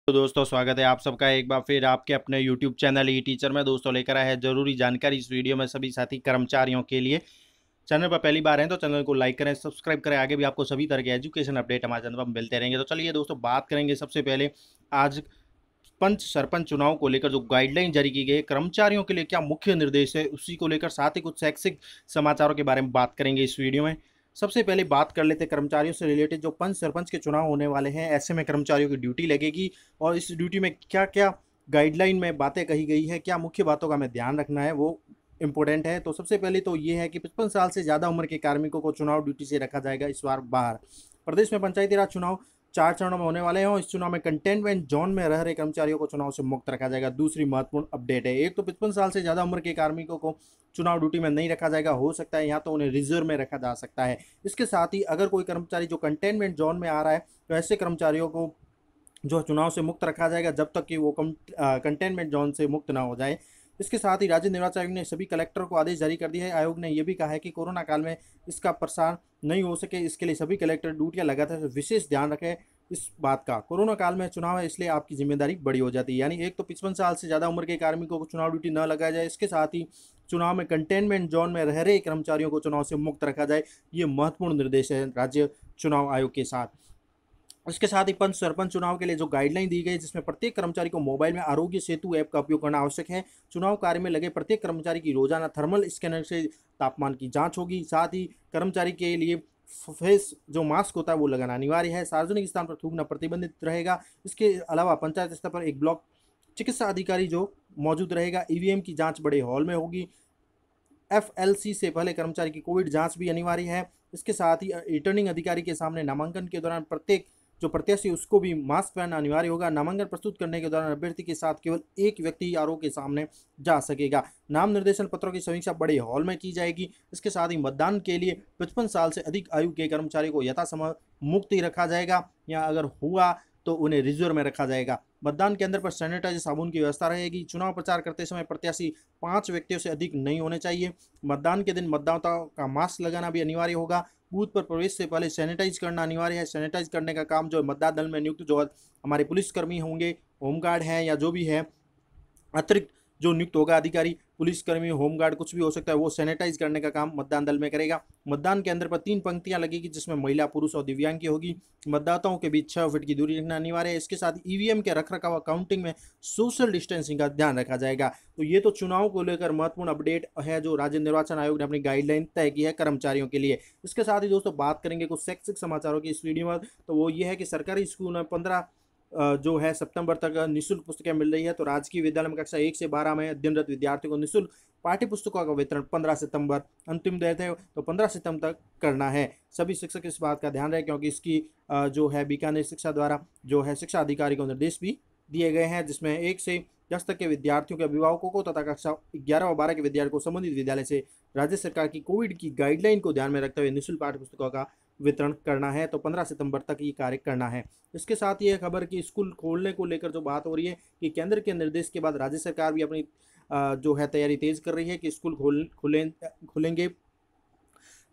तो दोस्तों स्वागत है आप सबका एक बार फिर आपके अपने YouTube चैनल ई टीचर में। दोस्तों लेकर आए हैं जरूरी जानकारी इस वीडियो में सभी साथी कर्मचारियों के लिए। चैनल पर पहली बार हैं तो चैनल को लाइक करें, सब्सक्राइब करें। आगे भी आपको सभी तरह के एजुकेशन अपडेट हमारे चैनल पर मिलते रहेंगे। तो चलिए दोस्तों बात करेंगे सबसे पहले आज पंच सरपंच चुनाव को लेकर जो गाइडलाइन जारी की गई है, कर्मचारियों के लिए क्या मुख्य निर्देश है उसी को लेकर, साथ ही कुछ शैक्षिक समाचारों के बारे में बात करेंगे इस वीडियो में। सबसे पहले बात कर लेते हैं कर्मचारियों से रिलेटेड। जो पंच सरपंच के चुनाव होने वाले हैं, ऐसे में कर्मचारियों की ड्यूटी लगेगी और इस ड्यूटी में क्या क्या गाइडलाइन में बातें कही गई है, क्या मुख्य बातों का हमें ध्यान रखना है, वो इंपॉर्टेंट है। तो सबसे पहले तो ये है कि 55 साल से ज़्यादा उम्र के कार्मिकों को चुनाव ड्यूटी से रखा जाएगा इस बार बाहर। प्रदेश में पंचायती राज चुनाव 4 चरणों में होने वाले हैं और इस चुनाव में कंटेनमेंट जोन में रह रहे कर्मचारियों को चुनाव से मुक्त रखा जाएगा। दूसरी महत्वपूर्ण अपडेट है, एक तो 55 साल से ज़्यादा उम्र के कार्मिकों को चुनाव ड्यूटी में नहीं रखा जाएगा, हो सकता है या तो उन्हें रिजर्व में रखा जा सकता है। इसके साथ ही अगर कोई कर्मचारी जो कंटेनमेंट जोन में आ रहा है तो ऐसे कर्मचारियों को जो चुनाव से मुक्त रखा जाएगा जब तक कि वो कंटेनमेंट जोन से मुक्त ना हो जाए। इसके साथ ही राज्य निर्वाचन आयोग ने सभी कलेक्टर को आदेश जारी कर दिया है। आयोग ने यह भी कहा है कि कोरोना काल में इसका प्रसार नहीं हो सके, इसके लिए सभी कलेक्टर ड्यूटियां लगातार विशेष ध्यान रखें इस बात का। कोरोना काल में चुनाव है इसलिए आपकी जिम्मेदारी बड़ी हो जाती है। यानी एक तो 55 साल से ज़्यादा उम्र के कार्मिकों को चुनाव ड्यूटी न लगाया जाए, इसके साथ ही चुनाव में कंटेनमेंट जोन में रह रहे कर्मचारियों को चुनाव से मुक्त रखा जाए। ये महत्वपूर्ण निर्देश है राज्य चुनाव आयोग के साथ। इसके साथ ही पंच सरपंच चुनाव के लिए जो गाइडलाइन दी गई, जिसमें प्रत्येक कर्मचारी को मोबाइल में आरोग्य सेतु ऐप का उपयोग करना आवश्यक है। चुनाव कार्य में लगे प्रत्येक कर्मचारी की रोजाना थर्मल स्कैनर से तापमान की जांच होगी। साथ ही कर्मचारी के लिए फेस जो मास्क होता है वो लगाना अनिवार्य है। सार्वजनिक स्थान पर थूकना प्रतिबंधित रहेगा। इसके अलावा पंचायत स्तर पर एक ब्लॉक चिकित्सा अधिकारी जो मौजूद रहेगा। ईवीएम की जांच बड़े हॉल में होगी। एफएलसी से पहले कर्मचारी की कोविड जांच भी अनिवार्य है। इसके साथ ही रिटर्निंग अधिकारी के सामने नामांकन के दौरान प्रत्येक जो प्रत्याशी उसको भी मास्क पहनना अनिवार्य होगा। नामांकन प्रस्तुत करने के दौरान अभ्यर्थी के साथ केवल एक व्यक्ति आरोप के सामने जा सकेगा। नाम निर्देशन पत्रों की समीक्षा बड़े हॉल में की जाएगी। इसके साथ ही मतदान के लिए 55 साल से अधिक आयु के कर्मचारी को यथासंभव मुक्ति रखा जाएगा, या अगर हुआ तो उन्हें रिजर्व में रखा जाएगा। मतदान केंद्र पर सैनिटाइजर साबुन की व्यवस्था रहेगी। चुनाव प्रचार करते समय प्रत्याशी 5 व्यक्तियों से अधिक नहीं होने चाहिए। मतदान के दिन मतदाताओं का मास्क लगाना भी अनिवार्य होगा। बूथ पर प्रवेश से पहले सैनिटाइज करना अनिवार्य है। सैनिटाइज करने का काम जो मतदान दल में नियुक्त जो हमारे पुलिसकर्मी होंगे, होमगार्ड हैं या जो भी है अतिरिक्त जो नियुक्त होगा अधिकारी, पुलिसकर्मी, होमगार्ड कुछ भी हो सकता है, वो सैनिटाइज करने का काम मतदान दल में करेगा। मतदान केंद्र पर 3 पंक्तियां लगेगी जिसमें महिला, पुरुष और दिव्यांग की होगी। मतदाताओं के बीच 6 फीट की दूरी रखना अनिवार्य है। इसके साथ ईवीएम के रखरखाव काउंटिंग में सोशल डिस्टेंसिंग का ध्यान रखा जाएगा। तो ये तो चुनाव को लेकर महत्वपूर्ण अपडेट है जो राज्य निर्वाचन आयोग ने अपनी गाइडलाइन तय की है कर्मचारियों के लिए। इसके साथ ही दोस्तों बात करेंगे कुछ शैक्षिक समाचारों की इस वीडियो में। तो वो ये है कि सरकारी स्कूल में 15 जो है सितंबर तक निःशुल्क पुस्तकें मिल रही है। तो राजकीय विद्यालय में कक्षा 1 से 12 में अध्ययनरत विद्यार्थियों को निःशुल्क पाठ्य पुस्तकों का वितरण 15 सितंबर अंतिम डेट है, तो 15 सितंबर तक करना है। सभी शिक्षक इस बात का ध्यान रखें क्योंकि इसकी जो है बीकानेर शिक्षा द्वारा जो है शिक्षा अधिकारी को निर्देश भी दिए गए हैं, जिसमें 1 से 10 तक के विद्यार्थियों के अभिभावकों को तथा कक्षा 11 और 12 के विद्यार्थियों को संबंधित विद्यालय से राज्य सरकार की कोविड की गाइडलाइन को ध्यान में रखते हुए निःशुल्क पाठ्य पुस्तकों का वितरण करना है। तो 15 सितंबर तक ये कार्य करना है। इसके साथ ये खबर कि स्कूल खोलने को लेकर जो बात हो रही है कि केंद्र के निर्देश के बाद राज्य सरकार भी अपनी जो है तैयारी तेज कर रही है कि स्कूल खुलेंगे।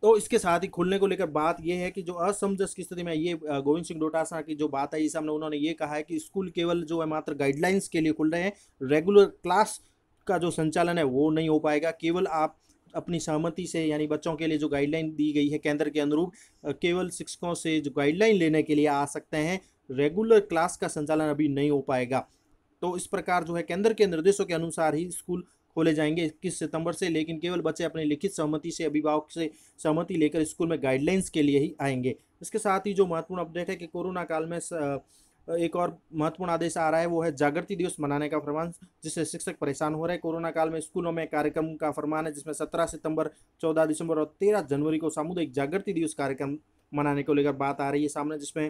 तो इसके साथ ही खुलने को लेकर बात यह है कि जो असमंजस की स्थिति में ये गोविंद सिंह डोटासरा की जो बात आई सामने, उन्होंने ये कहा है कि स्कूल केवल जो है मात्र गाइडलाइंस के लिए खुल रहे हैं, रेगुलर क्लास का जो संचालन है वो नहीं हो पाएगा। केवल आप अपनी सहमति से, यानी बच्चों के लिए जो गाइडलाइन दी गई है केंद्र के अनुरूप, केवल शिक्षकों से जो गाइडलाइन लेने के लिए आ सकते हैं। रेगुलर क्लास का संचालन अभी नहीं हो पाएगा। तो इस प्रकार जो है केंद्र के निर्देशों के अनुसार ही स्कूल खोले जाएंगे 21 सितंबर से, लेकिन केवल बच्चे अपनी लिखित सहमति से, अभिभावक से सहमति लेकर स्कूल में गाइडलाइंस के लिए ही आएंगे। इसके साथ ही जो महत्वपूर्ण अपडेट है कि कोरोना काल में एक और महत्वपूर्ण आदेश आ रहा है, वो है जागृति दिवस मनाने का फरमान, जिससे शिक्षक परेशान हो रहे हैं। कोरोना काल में स्कूलों में कार्यक्रम का फरमान है, जिसमें 17 सितंबर, 14 दिसंबर और 13 जनवरी को सामुदायिक जागृति दिवस कार्यक्रम मनाने को लेकर बात आ रही है सामने, जिसमें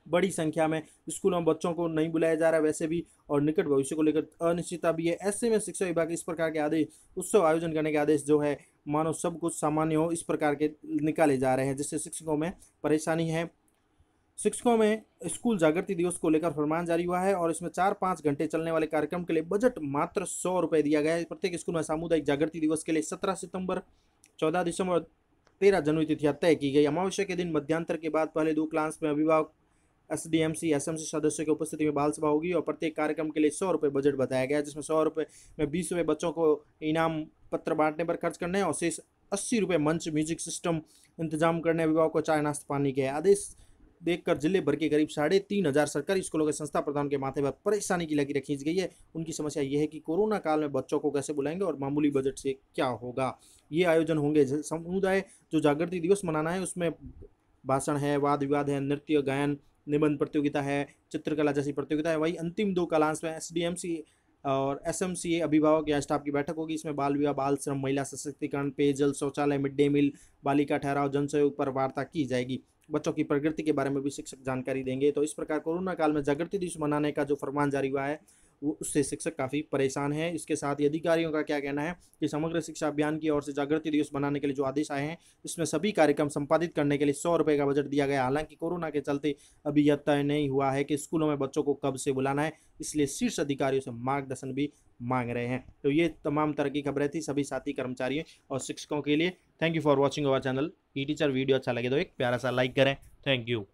बड़ी संख्या में स्कूलों में बच्चों को नहीं बुलाया जा रहा है वैसे भी, और निकट भविष्य को लेकर अनिश्चितता भी है। ऐसे में शिक्षा विभाग इस प्रकार के आदेश, उत्सव आयोजन करने के आदेश जो है मानो सब कुछ सामान्य हो इस प्रकार के निकाले जा रहे हैं, जिससे शिक्षकों में परेशानी है। शिक्षकों में स्कूल जागृति दिवस को लेकर फरमान जारी हुआ है और इसमें 4-5 घंटे चलने वाले कार्यक्रम के लिए बजट मात्र 100 रुपये दिया गया है। प्रत्येक स्कूल में सामुदायिक जागृति दिवस के लिए 17 सितंबर, 14 दिसंबर और 13 जनवरी तिथियां तय की गई। अमावस्या के दिन मध्यांतर के बाद पहले 2 क्लास में अभिभावक एसडीएमसी एसएमसी सदस्यों की उपस्थिति में बाल सभा होगी और प्रत्येक कार्यक्रम के लिए 100 रुपये बजट बताया गया है, जिसमें 100 रुपये में 20 रुपये बच्चों को इनाम पत्र बांटने पर खर्च करने हैं और शेष 80 रुपये मंच म्यूजिक सिस्टम इंतजाम करने, अभिभावक को चाय नाश्ता पानी के आदेश देखकर जिले भर के करीब 3,500 सरकारी स्कूलों के संस्था प्रधान के माथे पर परेशानी की लकीरें खींच गई है। उनकी समस्या यह है कि कोरोना काल में बच्चों को कैसे बुलाएंगे और मामूली बजट से क्या होगा। ये आयोजन होंगे समुदाय जो जागृति दिवस मनाना है, उसमें भाषण है, वाद विवाद है, नृत्य गायन, निबंध प्रतियोगिता है, चित्रकला जैसी प्रतियोगिता है। वही अंतिम 2 कालांश में एसडीएमसी और एसएमसीए अभिभावक या स्टाफ की बैठक होगी। इसमें बाल विवाह, बाल श्रम, महिला सशक्तिकरण, पेयजल, शौचालय, मिड डे मील, बालिका ठहराव, जन सहयोग पर वार्ता की जाएगी। बच्चों की प्रगति के बारे में भी शिक्षक जानकारी देंगे। तो इस प्रकार कोरोना काल में जागृति दिवस मनाने का जो फरमान जारी हुआ है वो उससे शिक्षक काफ़ी परेशान है। इसके साथ ही अधिकारियों का क्या कहना है कि समग्र शिक्षा अभियान की ओर से जागृति दिवस मनाने के लिए जो आदेश आए हैं, इसमें सभी कार्यक्रम संपादित करने के लिए 100 रुपये का बजट दिया गया। हालांकि कोरोना के चलते अभी यह तय नहीं हुआ है कि स्कूलों में बच्चों को कब से बुलाना है, इसलिए शीर्ष अधिकारियों से मार्गदर्शन भी मांग रहे हैं। तो ये तमाम तरह की खबरें थी सभी साथी कर्मचारियों और शिक्षकों के लिए। Thank you for watching our channel E teacher. Video अच्छा लगे तो एक प्यारा सा लाइक करें। Thank you.